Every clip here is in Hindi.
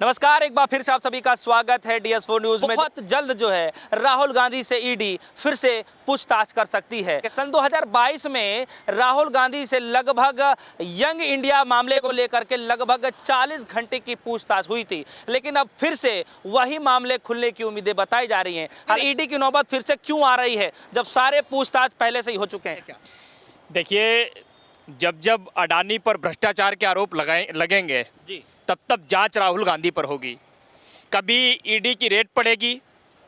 नमस्कार, एक बार फिर से आप सभी का स्वागत है DS4 न्यूज में। बहुत जल्द जो है राहुल गांधी से ईडी फिर से पूछताछ कर सकती है। सन 2022 में राहुल गांधी से लगभग यंग इंडिया मामले को लेकर के लगभग 40 घंटे की पूछताछ हुई थी, लेकिन अब फिर से वही मामले खुलने की उम्मीदें बताई जा रही हैं। ईडी की नौबत फिर से क्यों आ रही है जब सारे पूछताछ पहले से ही हो चुके हैं? क्या देखिए, जब अडानी पर भ्रष्टाचार के आरोप लगेंगे जी, तब जांच राहुल गांधी पर होगी। कभी ईडी की रेड पड़ेगी,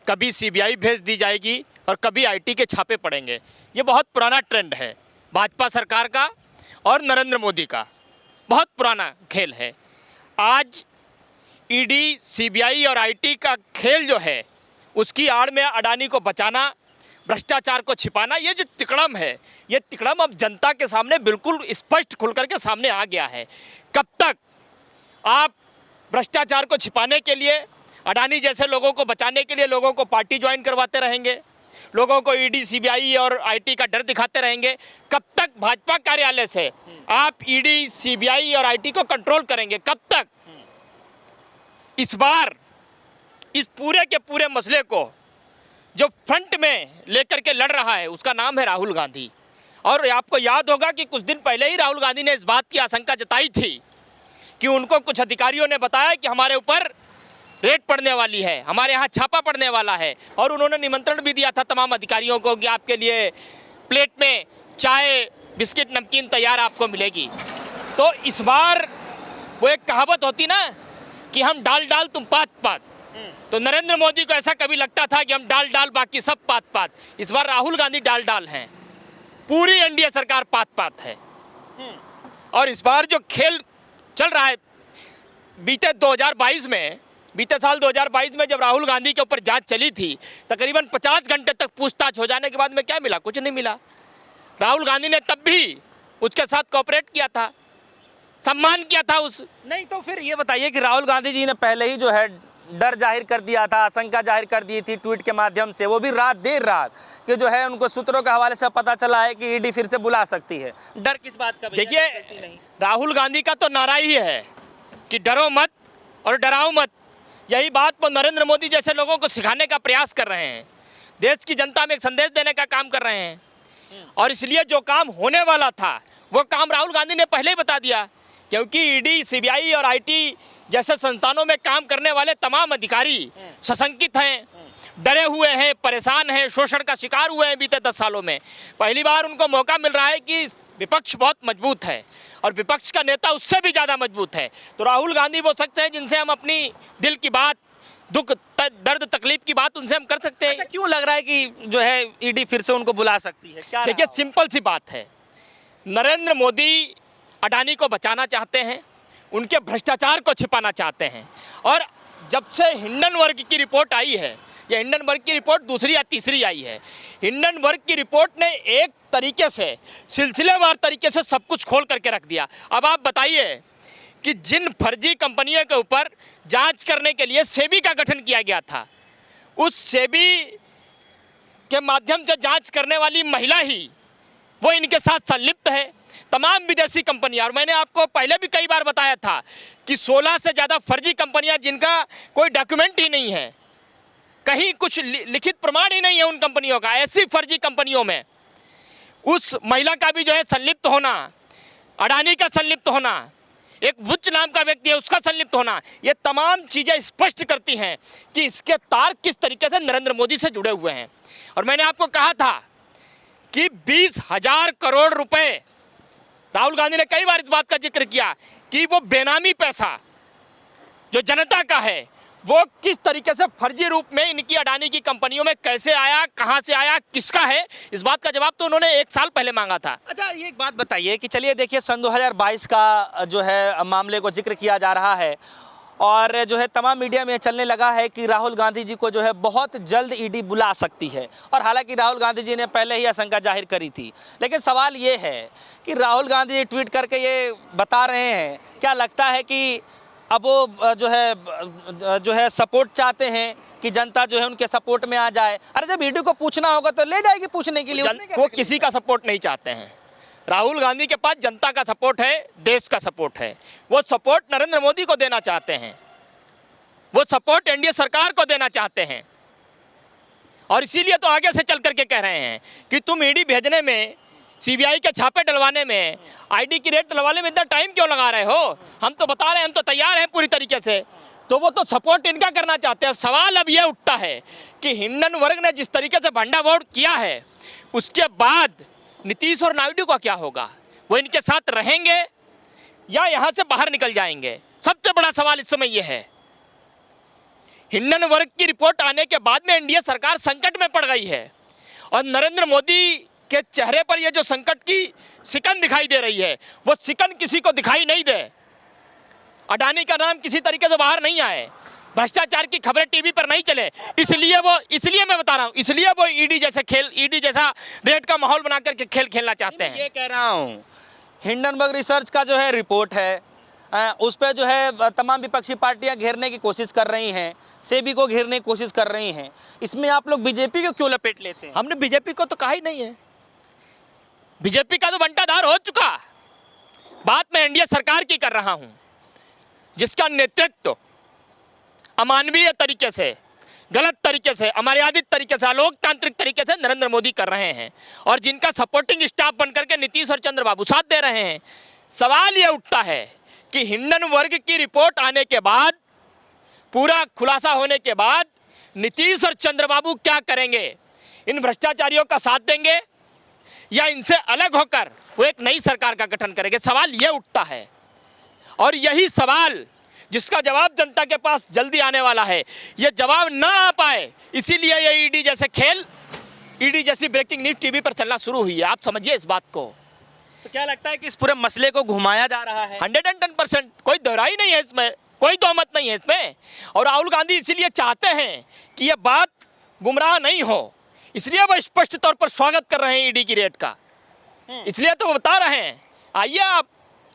कभी सीबीआई भेज दी जाएगी और कभी आईटी के छापे पड़ेंगे। ये बहुत पुराना ट्रेंड है भाजपा सरकार का और नरेंद्र मोदी का, बहुत पुराना खेल है। आज ईडी, सीबीआई और आईटी का खेल जो है, उसकी आड़ में अडानी को बचाना, भ्रष्टाचार को छिपाना, ये जो तिकड़म है, ये तिकड़म अब जनता के सामने बिल्कुल स्पष्ट खुल करके सामने आ गया है। कब तक आप भ्रष्टाचार को छिपाने के लिए, अडानी जैसे लोगों को बचाने के लिए लोगों को पार्टी ज्वाइन करवाते रहेंगे, लोगों को ईडी, सीबीआई और आईटी का डर दिखाते रहेंगे? कब तक भाजपा कार्यालय से आप ईडी, सीबीआई और आईटी को कंट्रोल करेंगे? कब तक? इस बार इस पूरे के पूरे मसले को जो फ्रंट में लेकर के लड़ रहा है, उसका नाम है राहुल गांधी। और आपको याद होगा कि कुछ दिन पहले ही राहुल गांधी ने इस बात की आशंका जताई थी कि उनको कुछ अधिकारियों ने बताया कि हमारे ऊपर रेड पड़ने वाली है, हमारे यहाँ छापा पड़ने वाला है। और उन्होंने निमंत्रण भी दिया था तमाम अधिकारियों को कि आपके लिए प्लेट में चाय, बिस्किट, नमकीन तैयार आपको मिलेगी। तो इस बार वो एक कहावत होती ना कि हम डाल डाल तुम पात पात, तो नरेंद्र मोदी को ऐसा कभी लगता था कि हम डाल डाल बाकी सब पात पात। इस बार राहुल गांधी डाल डाल हैं, पूरी एनडीए सरकार पात पात है। और इस बार जो खेल चल रहा है, बीते साल 2022 में जब राहुल गांधी के ऊपर जांच चली थी, तकरीबन 50 घंटे तक पूछताछ हो जाने के बाद में क्या मिला? कुछ नहीं मिला। राहुल गांधी ने तब भी उसके साथ कोऑपरेट किया था, सम्मान किया था उस। नहीं तो फिर ये बताइए कि राहुल गांधी जी ने पहले ही जो है डर जाहिर कर दिया था, आशंका जाहिर कर दी थी ट्वीट के माध्यम से, वो भी देर रात कि जो है उनको सूत्रों के हवाले से पता चला है कि ईडी फिर से बुला सकती है। डर किस बात का? देखिए, राहुल गांधी का तो नारा ही है कि डरो मत और डराओ मत। यही बात वो नरेंद्र मोदी जैसे लोगों को सिखाने का प्रयास कर रहे हैं, देश की जनता में एक संदेश देने का काम कर रहे हैं। और इसलिए जो काम होने वाला था वो काम राहुल गांधी ने पहले ही बता दिया, क्योंकि ईडी, सीबीआई और आईटी जैसे संस्थानों में काम करने वाले तमाम अधिकारी सशंकित हैं, डरे हुए हैं, परेशान हैं, शोषण का शिकार हुए हैं बीते 10 सालों में। पहली बार उनको मौका मिल रहा है कि विपक्ष बहुत मजबूत है और विपक्ष का नेता उससे भी ज़्यादा मजबूत है। तो राहुल गांधी वो शख्स हैं जिनसे हम अपनी दिल की बात, दुख, दर्द, तकलीफ की बात उनसे हम कर सकते हैं। अच्छा, क्यों लग रहा है कि जो है ईडी फिर से उनको बुला सकती है? क्या? देखिए, सिंपल सी बात है, नरेंद्र मोदी अडानी को बचाना चाहते हैं, उनके भ्रष्टाचार को छिपाना चाहते हैं। और जब से हिंडनबर्ग की रिपोर्ट आई है, या हिंडनबर्ग की रिपोर्ट दूसरी या तीसरी आई है, हिंडनबर्ग की रिपोर्ट ने एक तरीके से, सिलसिलेवार तरीके से सब कुछ खोल करके रख दिया। अब आप बताइए कि जिन फर्जी कंपनियों के ऊपर जांच करने के लिए सेबी का गठन किया गया था, उस सेबी के माध्यम से जांच करने वाली महिला ही वो इनके साथ संलिप्त है। तमाम विदेशी कंपनियां, और मैंने आपको पहले भी कई बार बताया था कि 16 से ज़्यादा फर्जी कंपनियां जिनका कोई डॉक्यूमेंट ही नहीं है, कहीं कुछ लिखित प्रमाण ही नहीं है उन कंपनियों का, ऐसी फर्जी कंपनियों में उस महिला का भी जो है संलिप्त होना, अडानी का संलिप्त होना, एक बुच नाम का व्यक्ति है उसका संलिप्त होना, ये तमाम चीज़ें स्पष्ट करती हैं कि इसके तार किस तरीके से नरेंद्र मोदी से जुड़े हुए हैं। और मैंने आपको कहा था कि 20,000 करोड़ रुपए, राहुल गांधी ने कई बार इस बात का जिक्र किया कि वो बेनामी पैसा जो जनता का है, वो किस तरीके से फर्जी रूप में इनकी अडानी की कंपनियों में कैसे आया, कहां से आया, किसका है, इस बात का जवाब तो उन्होंने 1 साल पहले मांगा था। अच्छा, ये एक बात बताइए कि चलिए देखिए, सन 2022 का जो है मामले को जिक्र किया जा रहा है और जो है तमाम मीडिया में चलने लगा है कि राहुल गांधी जी को जो है बहुत जल्द ईडी बुला सकती है। और हालांकि राहुल गांधी जी ने पहले ही आशंका जाहिर करी थी, लेकिन सवाल ये है कि राहुल गांधी जी ट्वीट करके ये बता रहे हैं, क्या लगता है कि अब वो जो है सपोर्ट चाहते हैं कि जनता जो है उनके सपोर्ट में आ जाए? अरे जब ईडी को पूछना होगा तो ले जाएगी पूछने के लिए। वो किसी का सपोर्ट नहीं चाहते हैं। राहुल गांधी के पास जनता का सपोर्ट है, देश का सपोर्ट है। वो सपोर्ट नरेंद्र मोदी को देना चाहते हैं। वो सपोर्ट एनडीए सरकार को देना चाहते हैं। और इसीलिए तो आगे से चल करके कह रहे हैं कि तुम ईडी भेजने में, सीबीआई के छापे डलवाने में, आईडी की रेट डलवाने में इतना टाइम क्यों लगा रहे हो? हम तो बता रहे हैं, हम तो तैयार हैं पूरी तरीके से। तो वो तो सपोर्ट इनका करना चाहते हैं। सवाल अब ये उठता है कि हिंडन वर्ग ने जिस तरीके से भंडा वोट किया है, उसके बाद नीतीश और नायडू का क्या होगा? वो इनके साथ रहेंगे या यहाँ से बाहर निकल जाएंगे? सबसे बड़ा सवाल इस समय ये है। हिंडन वर्ग की रिपोर्ट आने के बाद में एनडीए सरकार संकट में पड़ गई है और नरेंद्र मोदी के चेहरे पर ये जो संकट की सिकन दिखाई दे रही है, वो सिकन किसी को दिखाई नहीं दे। अडानी का नाम किसी तरीके से बाहर नहीं आए, भ्रष्टाचार की खबरें टीवी पर नहीं चले, इसलिए मैं बता रहा हूँ, इसलिए वो ईडी जैसा रेट का माहौल बना करके खेल खेलना चाहते हैं। ये कह रहा हूँ, हिंडनबर्ग रिसर्च का जो है रिपोर्ट है, उस पर जो है तमाम विपक्षी पार्टियां घेरने की कोशिश कर रही हैं, सेबी को घेरने की कोशिश कर रही हैं। इसमें आप लोग बीजेपी को क्यों लपेट लेते हैं? हमने बीजेपी को तो कहा ही नहीं है। बीजेपी का तो बंटाधार हो चुका। बात मैं एनडीए सरकार की कर रहा हूं, जिसका नेतृत्व अमानवीय तरीके से, गलत तरीके से, अमर्यादित तरीके से, अलोकतांत्रिक तरीके से नरेंद्र मोदी कर रहे हैं और जिनका सपोर्टिंग स्टाफ बनकर के नीतीश और चंद्रबाबू साथ दे रहे हैं। सवाल यह उठता है कि हिंडन वर्ग की रिपोर्ट आने के बाद, पूरा खुलासा होने के बाद नीतीश और चंद्रबाबू क्या करेंगे? इन भ्रष्टाचारियों का साथ देंगे या इनसे अलग होकर वो एक नई सरकार का गठन करेंगे? सवाल यह उठता है और यही सवाल जिसका जवाब जनता के पास जल्दी आने वाला है। ये जवाब ना आ पाए, इसीलिए ये ईडी जैसे खेल, ईडी जैसी ब्रेकिंग न्यूज टीवी पर चलना शुरू हुई है। आप समझिए इस बात को। तो क्या लगता है कि इस पूरे मसले को घुमाया जा रहा है? 110%, कोई दोहराई नहीं है इसमें, कोई तोहमत नहीं है इसमें। और राहुल गांधी इसीलिए चाहते हैं कि ये बात गुमराह नहीं हो, इसलिए वो स्पष्ट तौर पर स्वागत कर रहे हैं ईडी की रेट का। इसलिए तो वो बता रहे हैं, आइए आप,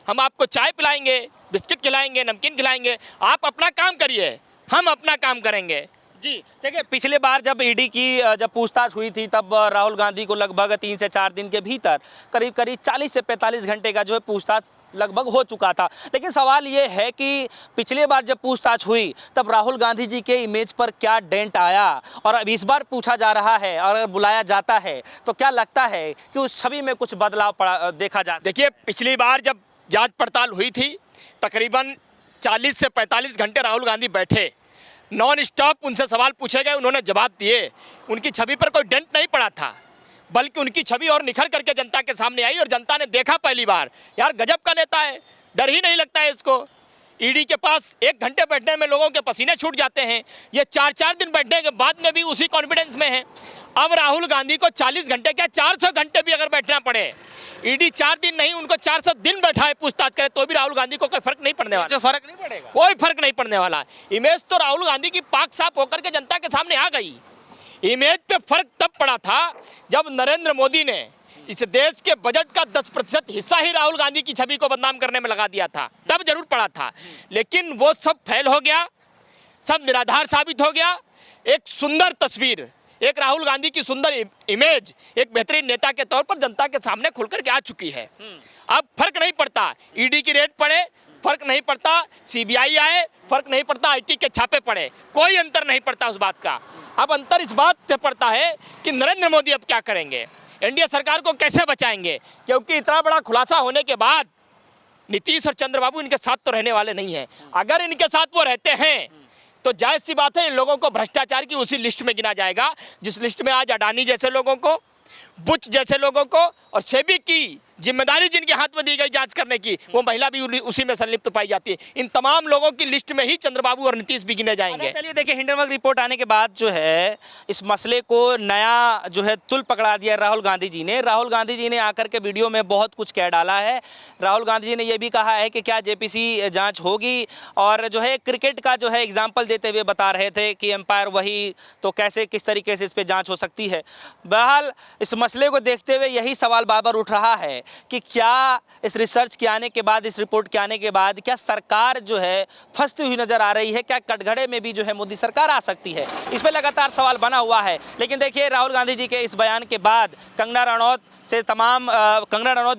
हम आपको चाय पिलाएंगे, बिस्किट खिलाएंगे, नमकीन खिलाएंगे, आप अपना काम करिए, हम अपना काम करेंगे। जी देखिए, पिछले बार जब ईडी की जब पूछताछ हुई थी, तब राहुल गांधी को लगभग 3 से 4 दिन के भीतर करीब 40 से 45 घंटे का जो है पूछताछ लगभग हो चुका था। लेकिन सवाल ये है कि पिछले बार जब पूछताछ हुई तब राहुल गांधी जी के इमेज पर क्या डेंट आया, और अब इस बार पूछा जा रहा है और अगर बुलाया जाता है तो क्या लगता है कि उस छवि में कुछ बदलाव देखा जा? देखिए, पिछली बार जब जांच पड़ताल हुई थी, तकरीबन 40 से 45 घंटे राहुल गांधी बैठे, नॉन स्टॉप उनसे सवाल पूछे गए, उन्होंने जवाब दिए। उनकी छवि पर कोई डेंट नहीं पड़ा था, बल्कि उनकी छवि और निखर करके जनता के सामने आई और जनता ने देखा पहली बार, यार गजब का नेता है, डर ही नहीं लगता है इसको। ईडी के पास 1 घंटे बैठने में लोगों के पसीने छूट जाते हैं, ये 4-4 दिन बैठने के बाद में भी उसी कॉन्फिडेंस में है। अब राहुल गांधी को 40 घंटे क्या 400 घंटे भी अगर बैठना पड़े, ईडी 4 दिन नहीं, उनको 400 दिन बैठाए पूछताछ करे, तो भी राहुल गांधी को कोई फर्क नहीं पड़ने वाला। फर्क नहीं पड़ेगा, कोई फर्क नहीं पड़ने वाला। इमेज तो राहुल गांधी की पाक साफ होकर के जनता के सामने आ गई। इमेज पे फर्क तब पड़ा था जब नरेंद्र मोदी ने इस देश के बजट का 10% हिस्सा ही राहुल गांधी की छवि को बदनाम करने में लगा दिया था, तब जरूर पड़ा था। लेकिन वो सब फेल हो गया, सब निराधार साबित हो गया। एक सुंदर तस्वीर, एक राहुल गांधी की सुंदर इमेज एक बेहतरीन नेता के तौर पर जनता के सामने खुलकर के आ चुकी है। अब फर्क नहीं पड़ता, ईडी की रेड पड़े फर्क नहीं पड़ता, सीबीआई आए फर्क नहीं पड़ता, आईटी के छापे पड़े, कोई अंतर नहीं पड़ता उस बात का। अब अंतर इस बात से पड़ता है कि नरेंद्र मोदी अब क्या करेंगे, एनडीए सरकार को कैसे बचाएंगे, क्योंकि इतना बड़ा खुलासा होने के बाद नीतीश और चंद्रबाबू इनके साथ तो रहने वाले नहीं हैं। अगर इनके साथ वो रहते हैं तो जायज़ सी बात है, इन लोगों को भ्रष्टाचार की उसी लिस्ट में गिना जाएगा जिस लिस्ट में आज अडानी जैसे लोगों को, बुच जैसे लोगों को और सेबी की जिम्मेदारी जिनके हाथ में दी गई जांच करने की, वो महिला भी उसी में संलिप्त पाई जाती है। इन तमाम लोगों की लिस्ट में ही चंद्रबाबू और नीतीश भी गिने जाएंगे। चलिए देखिए, हिंडनबर्ग रिपोर्ट आने के बाद जो है इस मसले को नया जो है तुल पकड़ा दिया राहुल गांधी जी ने। राहुल गांधी जी ने आकर के वीडियो में बहुत कुछ कह डाला है। राहुल गांधी जी ने यह भी कहा है कि क्या जेपीसी जांच होगी, और जो है क्रिकेट का जो है एग्जाम्पल देते हुए बता रहे थे कि एम्पायर वही, तो कैसे किस तरीके से इस पर जाँच हो सकती है। बहरहाल इस मसले को देखते हुए यही सवाल बार बार उठ रहा है कि क्या इस रिसर्च के आने के बाद, इस रिपोर्ट के आने के बाद क्या सरकार जो है फंसती हुई नजर आ रही है, क्या कटघरे में भी जो है मोदी सरकार आ सकती है? इस पर लगातार सवाल बना हुआ है। लेकिन देखिए, राहुल गांधी जी के इस बयान के बाद कंगना रनौत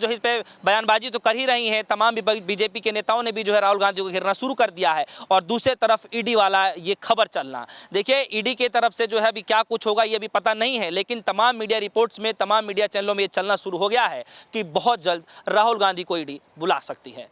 जो है इस पे बयानबाजी तो कर ही रही हैं, तमाम बीजेपी के नेताओं ने भी जो है राहुल गांधी को घेरना शुरू कर दिया है। और दूसरी तरफ ईडी वाला ये खबर चलना, देखिए ईडी की तरफ से जो है अभी क्या कुछ होगा ये भी पता नहीं है, लेकिन तमाम मीडिया रिपोर्ट्स में, तमाम मीडिया चैनलों में ये चलना शुरू हो गया है कि बहुत जल्द राहुल गांधी को ईडी बुला सकती है।